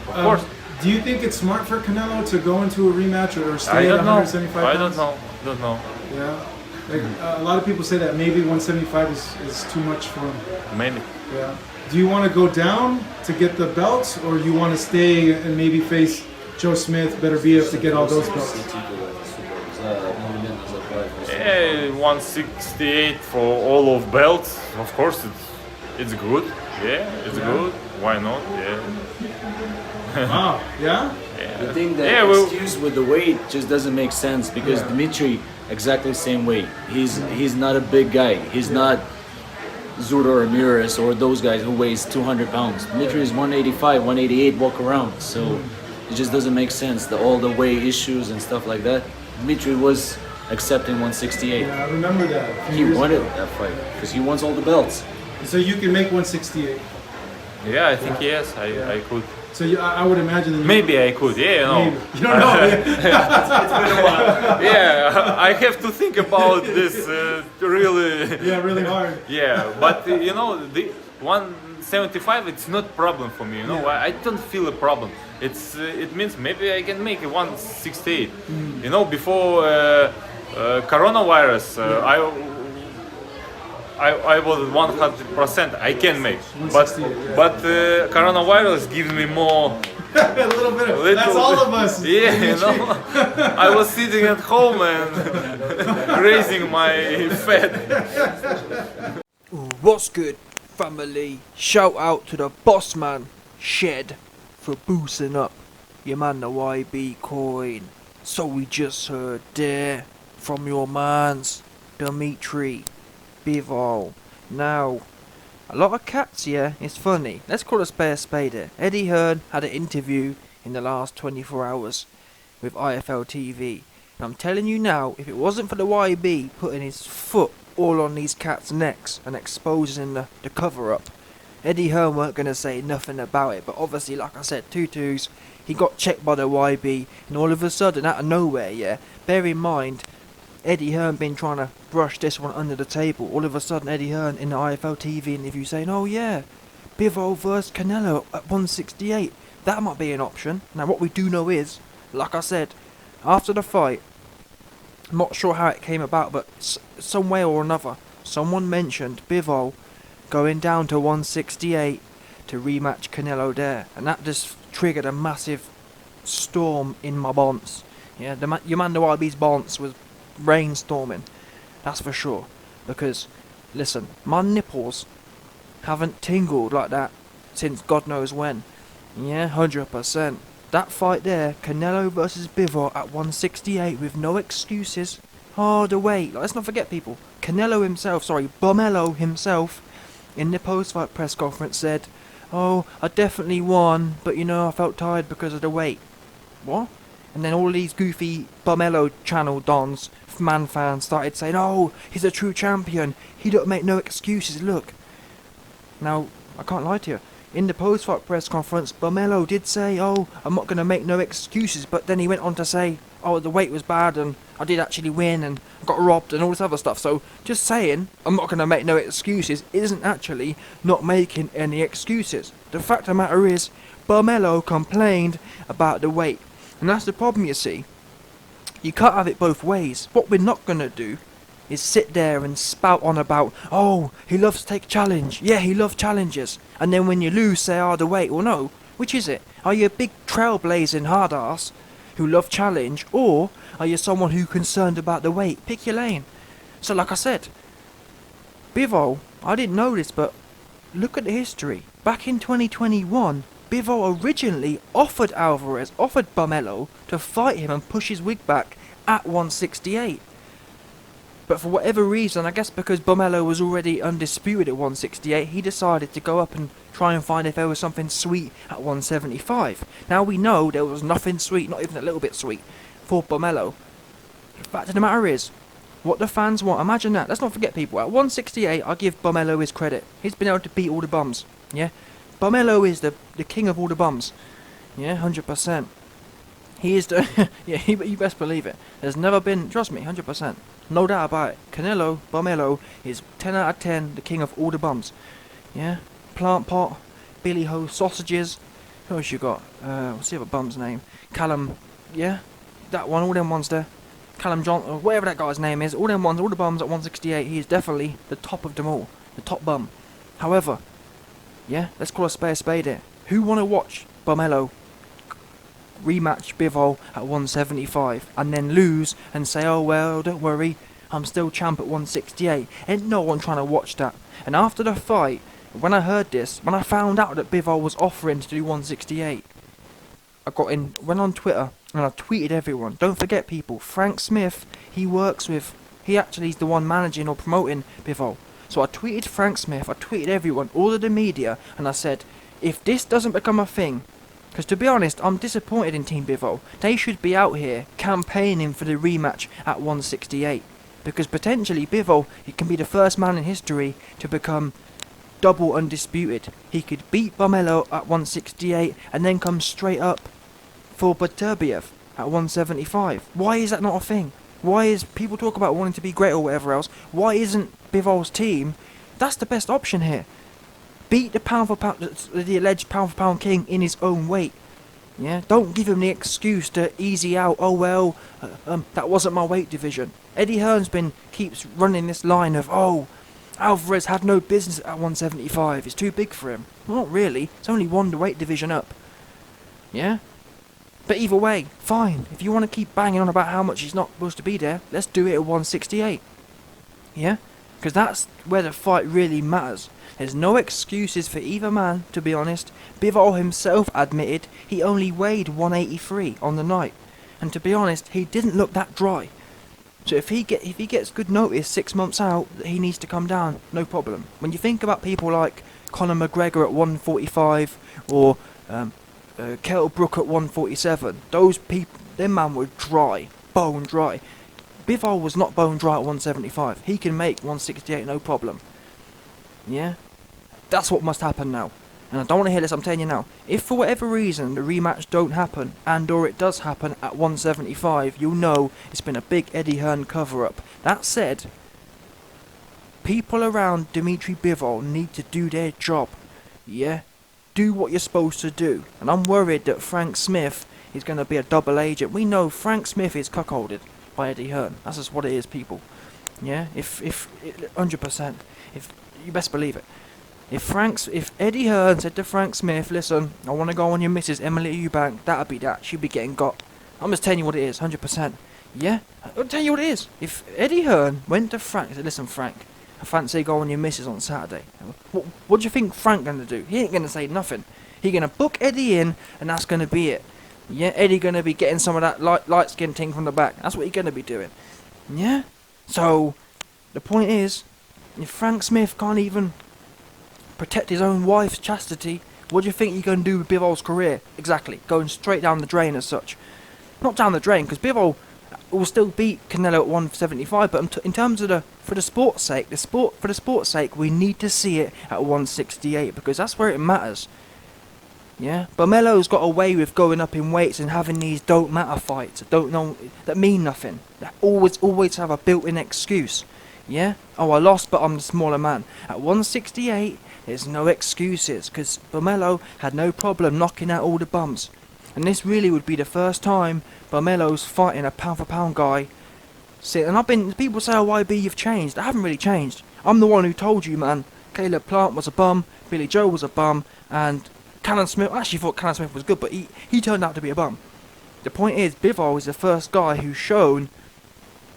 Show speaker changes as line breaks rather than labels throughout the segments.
Of course.
Do you think it's smart for Canelo to go into a rematch or
I
stay at
don't know.
175
I
pounds?
don't know.
Yeah. Like, a lot of people say that maybe 175 is too much for him.
Maybe.
Yeah. Do you want to go down to get the belts, or you want to stay and maybe face Joe Smith, Beterbiev to get all those belts?
Yeah, 168 for all of belts. Of course, it's good. Yeah, it's good. Why not? Yeah.
Wow. Yeah.
The thing that
Yeah, well-
excuse with the weight just doesn't make sense because
Yeah.
Dmitry exactly the same weight. He's not a big guy. He's not Zurdo Ramirez or those guys who weighs 200 pounds. Dmitry is 185, 188 walk around. So it just doesn't make sense. All the weight issues and stuff like that. Dmitry was accepting 168.
Yeah, I remember that. a few
He
years
wanted
ago.
that fight because he wants all the belts.
So you can make 168.
Yeah, I think yes, I could.
So I would imagine that you
Maybe I could. Yeah, you know.
Maybe. You don't know.
Yeah, I have to think about this really.
Yeah, really hard.
Yeah, but you know, the 175 it's not problem for me. You know,
Yeah.
I don't feel a problem. It means maybe I can make a 168. You know, before coronavirus, I was 100%. I can make, but
168, yeah.
but coronavirus gives me more.
A little bit. That's all of us.
Yeah, you know, I was sitting at home and raising my fat.
What's good, family? Shout out to the boss man, Shed, for boosting up your man the YB coin. So we just heard there from your mans, Dmitry Bivol. Now, a lot of cats here, it's funny. Let's call a spade here. Eddie Hearn had an interview in the last 24 hours with IFL TV. And I'm telling you now, if it wasn't for the YB putting his foot all on these cats' necks and exposing the cover-up, Eddie Hearn weren't going to say nothing about it. But obviously, like I said, Tutus, he got checked by the YB, and all of a sudden, out of nowhere, yeah, bear in mind, Eddie Hearn been trying to brush this one under the table. All of a sudden, Eddie Hearn in the IFL TV interview saying, oh yeah, Bivol versus Canelo at 168. That might be an option. Now, what we do know is, like I said, after the fight, I'm not sure how it came about, but some way or another, someone mentioned Bivol going down to 168 to rematch Canelo there, and that just triggered a massive storm in my bonds. Yeah, your man the YB's bonds was rainstorming, that's for sure. Because, listen, my nipples haven't tingled like that since God knows when. Yeah, 100%. That fight there, Canelo versus Bivol at 168 with no excuses. Hard away. Like, let's not forget, people. Bomelo himself, in the post-fight press conference said, oh, I definitely won, but you know, I felt tired because of the weight. What? And then all these goofy Bomelo channel dons, man fans, started saying, oh, he's a true champion. He don't make no excuses. Look. Now, I can't lie to you. In the post-fight press conference, Bomelo did say, oh, I'm not going to make no excuses, but then he went on to say, oh, the weight was bad and I did actually win and got robbed and all this other stuff. So just saying, I'm not going to make no excuses, isn't actually not making any excuses. The fact of the matter is, Bomelo complained about the weight. And that's the problem, you see. You can't have it both ways. What we're not going to do is sit there and spout on about, oh, he loves to take challenge. Yeah, he loves challenges. And then when you lose, say, oh, the weight. Well, no. Which is it? Are you a big trailblazing hard ass who love challenge, or are you someone who concerned about the weight? Pick your lane. So, like I said, Bivol, I didn't know this, but look at the history. Back in 2021, Bivol originally offered Bomelo to fight him and push his wig back at 168. But for whatever reason, I guess because Bomelo was already undisputed at 168, he decided to go up and try and find if there was something sweet at 175. Now we know there was nothing sweet, not even a little bit sweet, for Bomelo. The fact of the matter is, what the fans want, imagine that. Let's not forget, people, at 168, I give Bomelo his credit. He's been able to beat all the bums, yeah? Bomelo is the king of all the bums, yeah, 100%. He is the, yeah, you best believe it. There's never been, trust me, 100%. No doubt about it. Canelo, Bomelo, is 10 out of 10 the king of all the bums. Yeah? Plant pot, Billy Ho sausages, Who else you got? What's the other bum's name? Callum, yeah? That one, all them ones there. Callum Johnson, or whatever that guy's name is, all them ones, all the bums at 168, he is definitely the top of them all. The top bum. However, yeah, let's call a spade here. Who want to watch Bumelo rematch Bivol at 175 and then lose and say, oh well, don't worry, I'm still champ at 168? Ain't no one trying to watch that. And after the fight, when I heard this, when I found out that Bivol was offering to do 168, went on Twitter and I tweeted everyone. Don't forget, people, Frank Smith, he actually is the one managing or promoting Bivol. So I tweeted Frank Smith, I tweeted everyone, all of the media, and I said, if this doesn't become a thing, because to be honest, I'm disappointed in Team Bivol. They should be out here campaigning for the rematch at 168. Because potentially Bivol, he can be the first man in history to become double undisputed. He could beat Bumelo at 168 and then come straight up for Beterbiev at 175. Why is that not a thing? Why is people talk about wanting to be great or whatever else? Why isn't Bivol's team? That's the best option here. Beat the pound for pound, the alleged pound for pound king in his own weight. Yeah, don't give him the excuse to easy out. Oh well, that wasn't my weight division. Eddie Hearn's keeps running this line of, oh, Alvarez had no business at 175. It's too big for him. Well, not really. It's only one weight division up. Yeah. But either way, fine. If you want to keep banging on about how much he's not supposed to be there, let's do it at 168. Yeah? Because that's where the fight really matters. There's no excuses for either man, to be honest. Bivol himself admitted he only weighed 183 on the night. And to be honest, he didn't look that dry. So if he gets good notice 6 months out that he needs to come down, no problem. When you think about people like Conor McGregor at 145 or Kell Brook at 147, them man were dry, bone dry. Bivol was not bone dry at 175. He can make 168 no problem. Yeah? That's what must happen now. And I don't want to hear this, I'm telling you now. If for whatever reason the rematch don't happen, and or it does happen at 175, you'll know it's been a big Eddie Hearn cover-up. That said, people around Dmitry Bivol need to do their job. Yeah? Do what you're supposed to do. And I'm worried that Frank Smith is going to be a double agent. We know Frank Smith is cuckolded by Eddie Hearn. That's just what it is, people. Yeah? If 100%. If you best believe it. If Eddie Hearn said to Frank Smith, listen, I want to go on your missus, Emily Eubank, that'd be that. She'd be getting got. I'm just telling you what it is, 100%. Yeah? I'll tell you what it is. If Eddie Hearn went to Frank and said, listen, Frank, I fancy going on your missus on Saturday. What do you think Frank going to do? He ain't going to say nothing. He going to book Eddie in, and that's going to be it. Yeah? Eddie going to be getting some of that light skin thing from the back. That's what he's going to be doing. Yeah? So, the point is, if Frank Smith can't even protect his own wife's chastity, what do you think you're going to do with Bivol's career? Exactly, going straight down the drain as such. Not down the drain, because Bivol will still beat Canelo at 175, but in terms of for the sport's sake, we need to see it at 168, because that's where it matters. Yeah, Bumelo's got away with going up in weights and having these don't matter fights that mean nothing. That always have a built-in excuse. Yeah? Oh, I lost, but I'm the smaller man. At 168, there's no excuses, because Bumelo had no problem knocking out all the bums. And this really would be the first time Bumelo's fighting a pound-for-pound guy. See, and people say, oh, YB, you've changed. I haven't really changed. I'm the one who told you, man. Caleb Plant was a bum, Billy Joe was a bum, and Callum Smith, I actually thought Callum Smith was good, but he turned out to be a bum. The point is, Bivol is the first guy who's shown,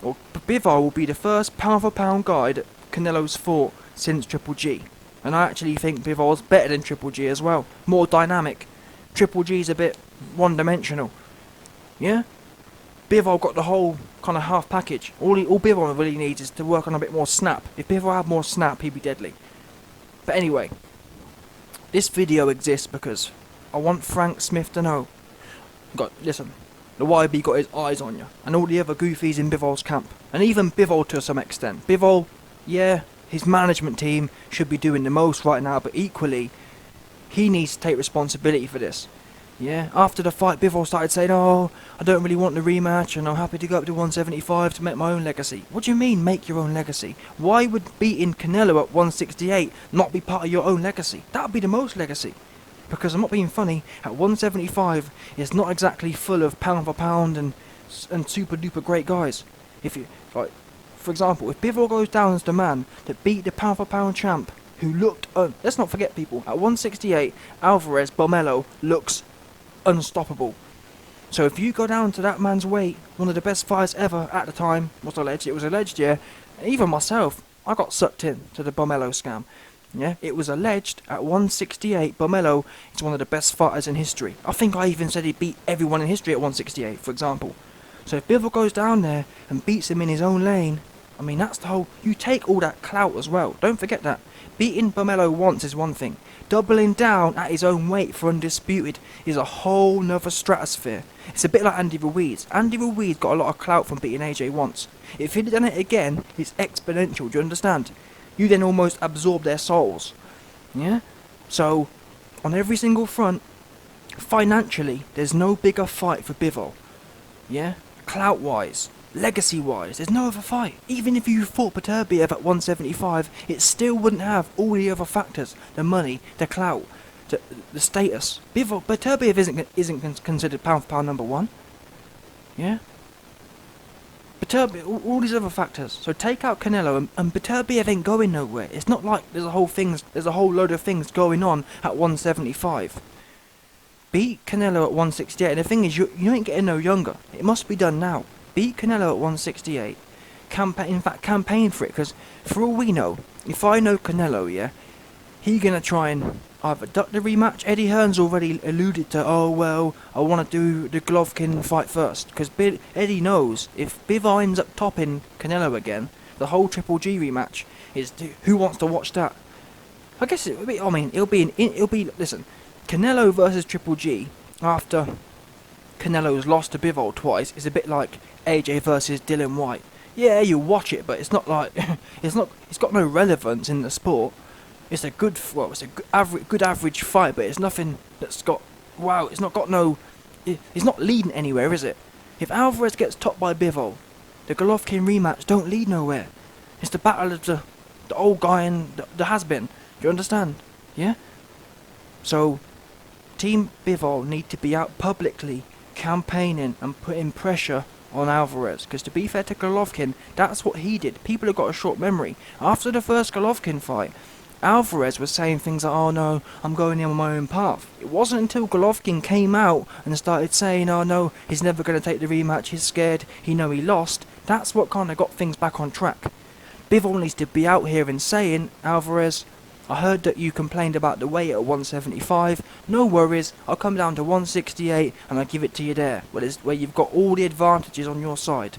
or Bivol will be the first pound-for-pound guy that Canelo's fought since Triple G. And I actually think Bivol's better than Triple G as well. More dynamic. Triple G's a bit one-dimensional. Yeah? Bivol got the whole kind of half package. All Bivol really needs is to work on a bit more snap. If Bivol had more snap, he'd be deadly. But anyway, this video exists because I want Frank Smith to know. Listen, the YB got his eyes on you, and all the other goofies in Bivol's camp. And even Bivol to some extent. Bivol, yeah, his management team should be doing the most right now, but equally, he needs to take responsibility for this. Yeah, after the fight, Bivol started saying, oh, I don't really want the rematch, and I'm happy to go up to 175 to make my own legacy. What do you mean, make your own legacy? Why would beating Canelo at 168 not be part of your own legacy? That would be the most legacy. Because I'm not being funny, at 175, it's not exactly full of pound for pound and super duper great guys. If you, like, for example, if Bivol goes down as the man that beat the pound for pound champ, who looked, let's not forget people, at 168, Alvarez Bomelo looks unstoppable. So if you go down to that man's weight, one of the best fighters ever at the time, was alleged, yeah. Even myself, I got sucked in to the Bomelo scam. Yeah, it was alleged at 168, Bomelo is one of the best fighters in history. I think I even said he beat everyone in history at 168, for example. So if Bivol goes down there and beats him in his own lane, I mean, that's the whole... You take all that clout as well. Don't forget that. Beating Bomelo once is one thing. Doubling down at his own weight for undisputed is a whole nother stratosphere. It's a bit like Andy Ruiz. Andy Ruiz got a lot of clout from beating AJ once. If he'd done it again, it's exponential, do you understand? You then almost absorb their souls. Yeah? So, on every single front, financially, there's no bigger fight for Bivol. Yeah? Clout-wise, legacy-wise, there's no other fight. Even if you fought Beterbiev at 175, it still wouldn't have all the other factors. The money, the clout, the status. Beterbiev isn't considered pound for pound number one. Yeah? Beterbiev, all these other factors. So take out Canelo and Beterbiev ain't going nowhere. It's not like there's a whole load of things going on at 175. Beat Canelo at 168, and the thing is, you ain't getting no younger. It must be done now. Beat Canelo at 168. Campaign for it, because for all we know, if I know Canelo, yeah, he gonna try and either duck the rematch. Eddie Hearn's already alluded to, oh well, I want to do the Golovkin fight first, because Eddie knows if Bivol ends up topping Canelo again, the whole Triple G rematch is who wants to watch that? I guess it'll be. I mean, it'll be. Listen, Canelo versus Triple G after Canelo's lost to Bivol twice is a bit like AJ versus Dylan White. Yeah, you watch it, but it's not like it's got no relevance in the sport. It's a good average fight, but it's nothing that's got it's not leading anywhere, is it? If Alvarez gets topped by Bivol, the Golovkin rematch don't lead nowhere. It's the battle of the old guy and the has-been. Do you understand? Yeah. So, Team Bivol need to be out publicly campaigning and putting pressure on Alvarez, because to be fair to Golovkin, that's what he did. People have got a short memory. After the first Golovkin fight, Alvarez was saying things like, oh no, I'm going in on my own path. It wasn't until Golovkin came out and started saying, oh no, he's never going to take the rematch, he's scared, he lost. That's what kind of got things back on track. Bivol needs to be out here and saying, Alvarez, I heard that you complained about the weight at 175. No worries, I'll come down to 168 and I'll give it to you there, where you've got all the advantages on your side.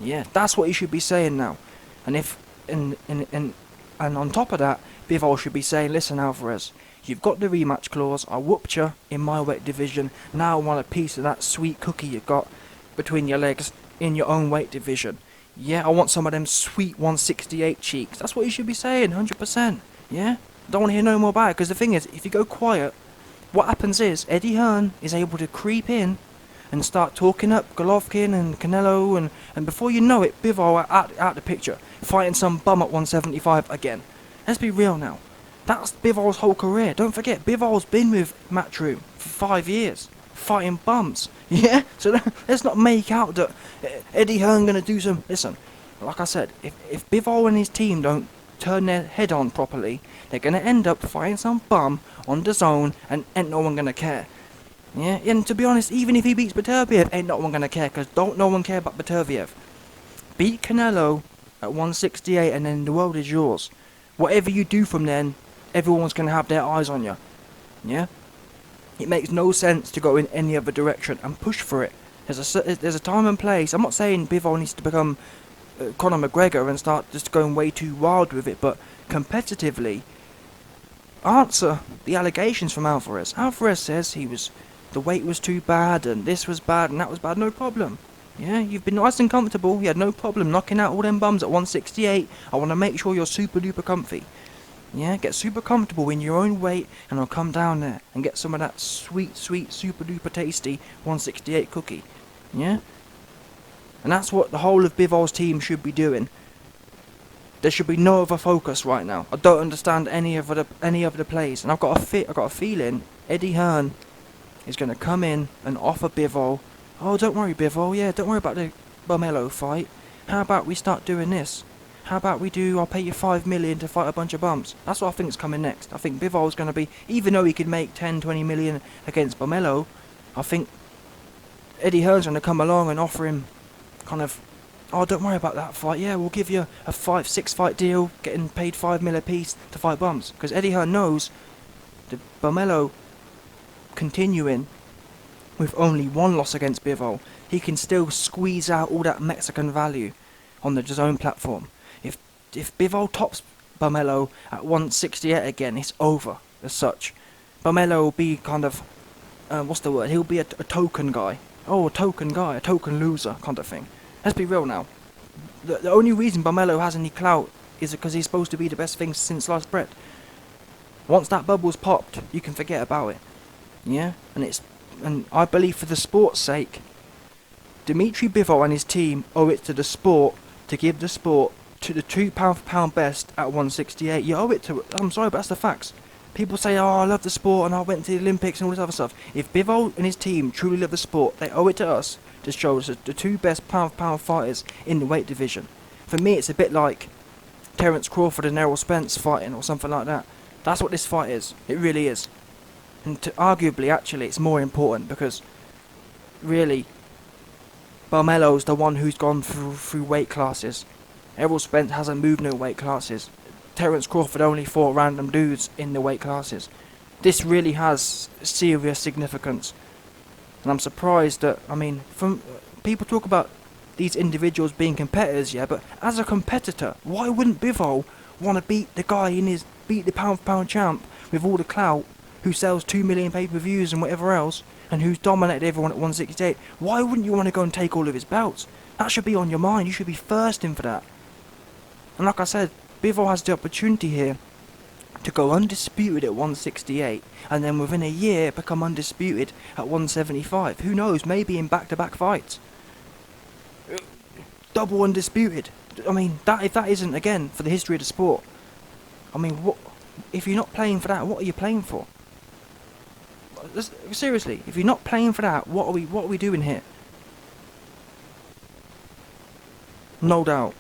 Yeah, that's what you should be saying now. And on top of that, Bivol should be saying, listen Alvarez, you've got the rematch clause, I whooped you in my weight division, now I want a piece of that sweet cookie you've got between your legs in your own weight division. Yeah, I want some of them sweet 168 cheeks. That's what you should be saying, 100%. Yeah? Don't want to hear no more about it, because the thing is, if you go quiet, what happens is, Eddie Hearn is able to creep in and start talking up Golovkin and Canelo, and before you know it, Bivol out the picture, fighting some bum at 175 again. Let's be real now. That's Bivol's whole career. Don't forget, Bivol's been with Matchroom for 5 years, fighting bums. Yeah? So let's not make out that Eddie Hearn gonna do some... Listen, like I said, if Bivol and his team don't turn their head on properly, they're gonna end up fighting some bum on the zone, and ain't no one gonna care. Yeah, and to be honest, even if he beats Beterbiev, ain't no one gonna care, because don't no one care about Beterbiev. Beat Canelo at 168 and then the world is yours. Whatever you do from then, everyone's gonna have their eyes on you. Yeah? It makes no sense to go in any other direction and push for it. There's a time and place. I'm not saying Bivol needs to become Conor McGregor and start just going way too wild with it, but competitively, answer the allegations from Alvarez. Alvarez says the weight was too bad and this was bad and that was bad. No problem. Yeah, you've been nice and comfortable. You had no problem knocking out all them bums at 168. I want to make sure you're super duper comfy. Yeah, get super comfortable in your own weight, and I'll come down there and get some of that sweet, sweet, super duper tasty 168 cookie. Yeah? And that's what the whole of Bivol's team should be doing. There should be no other focus right now. I don't understand any of the plays, and I've got a feeling Eddie Hearn is going to come in and offer Bivol, oh, don't worry, Bivol, yeah, don't worry about the Barmelo fight. How about we start doing this? How about I'll pay you 5 million to fight a bunch of bumps. That's what I think is coming next. I think Bivol's going to be, even though he could make 10, 20 million against Barmelo, I think Eddie Hearn's going to come along and offer him kind of, oh, don't worry about that fight. Yeah, we'll give you a 5-6 fight deal, getting paid 5 mil a piece to fight bumps. Because Eddie Hearn knows the Barmelo continuing with only one loss against Bivol, he can still squeeze out all that Mexican value on the DAZN platform. If Bivol tops Barmelo at 168 again, it's over as such. Barmelo will be kind of, what's the word? He'll be a token guy. Oh, a token guy, a token loser kind of thing. Let's be real now. The only reason Barmelo has any clout is because he's supposed to be the best thing since sliced bread. Once that bubble's popped, you can forget about it. Yeah? And I believe for the sport's sake, Dmitry Bivol and his team owe it to the sport to give the sport to the £2 for pound best at 168. You owe it to it. I'm sorry, but that's the facts. People say, oh, I love the sport and I went to the Olympics and all this other stuff. If Bivol and his team truly love the sport, they owe it to us to show us the two best pound for pound fighters in the weight division. For me, it's a bit like Terence Crawford and Errol Spence fighting or something like that. That's what this fight is. It really is. And arguably, actually, it's more important because, really, Barmelo's the one who's gone through weight classes. Errol Spence hasn't moved no weight classes. Terence Crawford only fought random dudes in the weight classes. This really has serious significance. And I'm surprised that, from people talk about these individuals being competitors, yeah, but as a competitor, why wouldn't Bivol want to beat the guy beat the pound for pound champ with all the clout, who sells 2 million pay-per-views and whatever else, and who's dominated everyone at 168? Why wouldn't you want to go and take all of his belts? That should be on your mind. You should be thirsting for that. And like I said, Bivol has the opportunity here to go undisputed at 168, and then within a year become undisputed at 175. Who knows? Maybe in back-to-back fights. Double undisputed. If that isn't, again, for the history of the sport, what? If you're not playing for that, what are you playing for? Seriously, if you're not playing for that, what are we doing here? No doubt.